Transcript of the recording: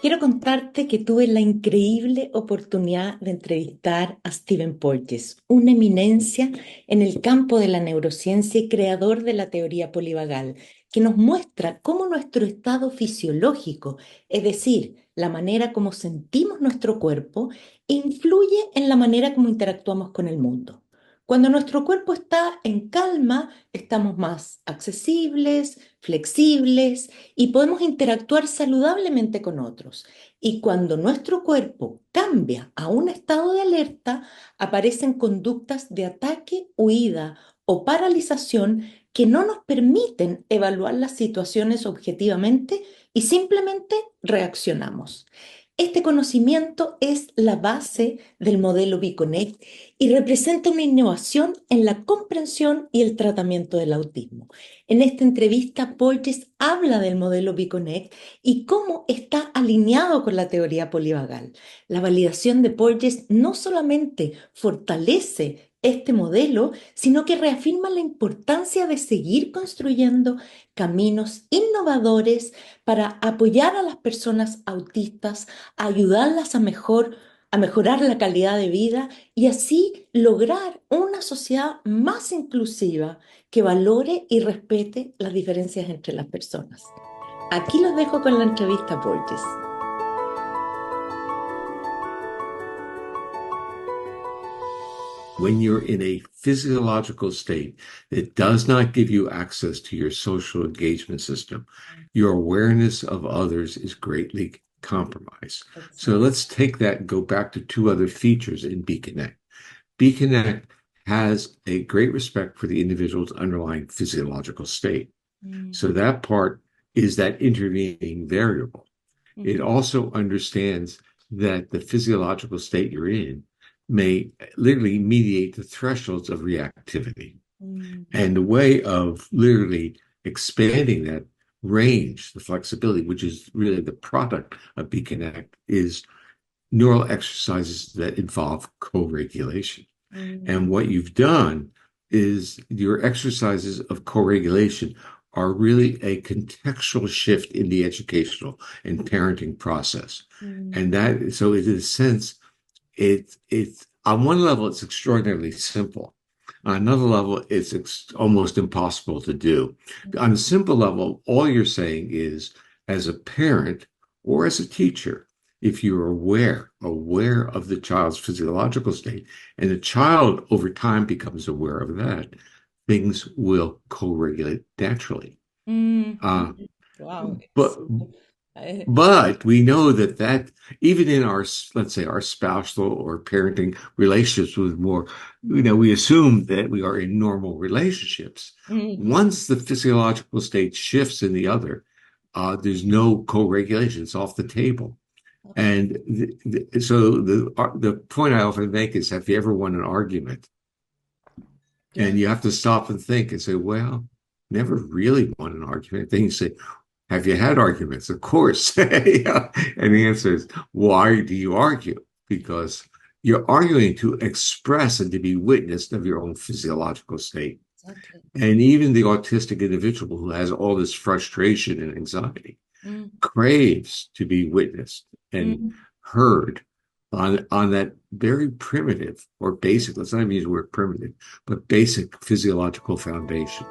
Quiero contarte que tuve la increíble oportunidad de entrevistar a Stephen Porges, una eminencia en el campo de la neurociencia y creador de la teoría polivagal, que nos muestra cómo nuestro estado fisiológico, es decir, la manera como sentimos nuestro cuerpo, influye en la manera como interactuamos con el mundo. Cuando nuestro cuerpo está en calma, estamos más accesibles, flexibles y podemos interactuar saludablemente con otros. Y cuando nuestro cuerpo cambia a un estado de alerta, aparecen conductas de ataque, huida o paralización que no nos permiten evaluar las situaciones objetivamente y simplemente reaccionamos. Este conocimiento es la base del modelo Biconnect y representa una innovación en la comprensión y el tratamiento del autismo. En esta entrevista, Porges habla del modelo Biconnect y cómo está alineado con la teoría polivagal. La validación de Porges no solamente fortalece este modelo, sino que reafirma la importancia de seguir construyendo caminos innovadores para apoyar a las personas autistas, ayudarlas a mejorar la calidad de vida y así lograr una sociedad más inclusiva que valore y respete las diferencias entre las personas. Aquí los dejo con la entrevista a Borges. When you're in a physiological state that does not give you access to your social engagement system, your awareness of others is greatly compromised. So Exacto. let's take that and go back to two other features in BConnect. BConnect has a great respect for the individual's underlying physiological state. Mm, So that part is that intervening variable. It ujú, also understands that the physiological state you're in may literally mediate the thresholds of reactivity. mm, And the way of literally expanding that range, the flexibility, which is really the product of BConnect, is neural exercises that involve co-regulation. And mm, what you've done is your exercises of co-regulation are really a contextual shift in the educational and parenting process. mm, And that, so in a sense, it's on one level, it's extraordinarily simple. On another level, it's almost impossible to do. On a mm. simple level, all you're saying is, as a parent or as a teacher, if you're aware of the child's physiological state, and the child over time becomes aware of that, things will co-regulate naturally. Mm, Uh, mm. Wow, but eh, but we know that even in our, let's say, our spousal or parenting relationships with more, we assume that we are in normal relationships. mm, Once the physiological state shifts in the other, there's no co-regulation. It's off the table. okay. And so the point I often make is, have you ever won an argument? And Yeah. you have to stop and think and say, well, never really won an argument. Then you say, have you had arguments? Of course. Yeah. And the answer is, why do you argue? Because you're arguing to express and to be witnessed of your own physiological state. Exactly. And even the autistic individual who has all this frustration and anxiety Mm, craves to be witnessed and mm, heard on that very primitive or mm. basic, let's not even use the word primitive, but basic physiological foundation.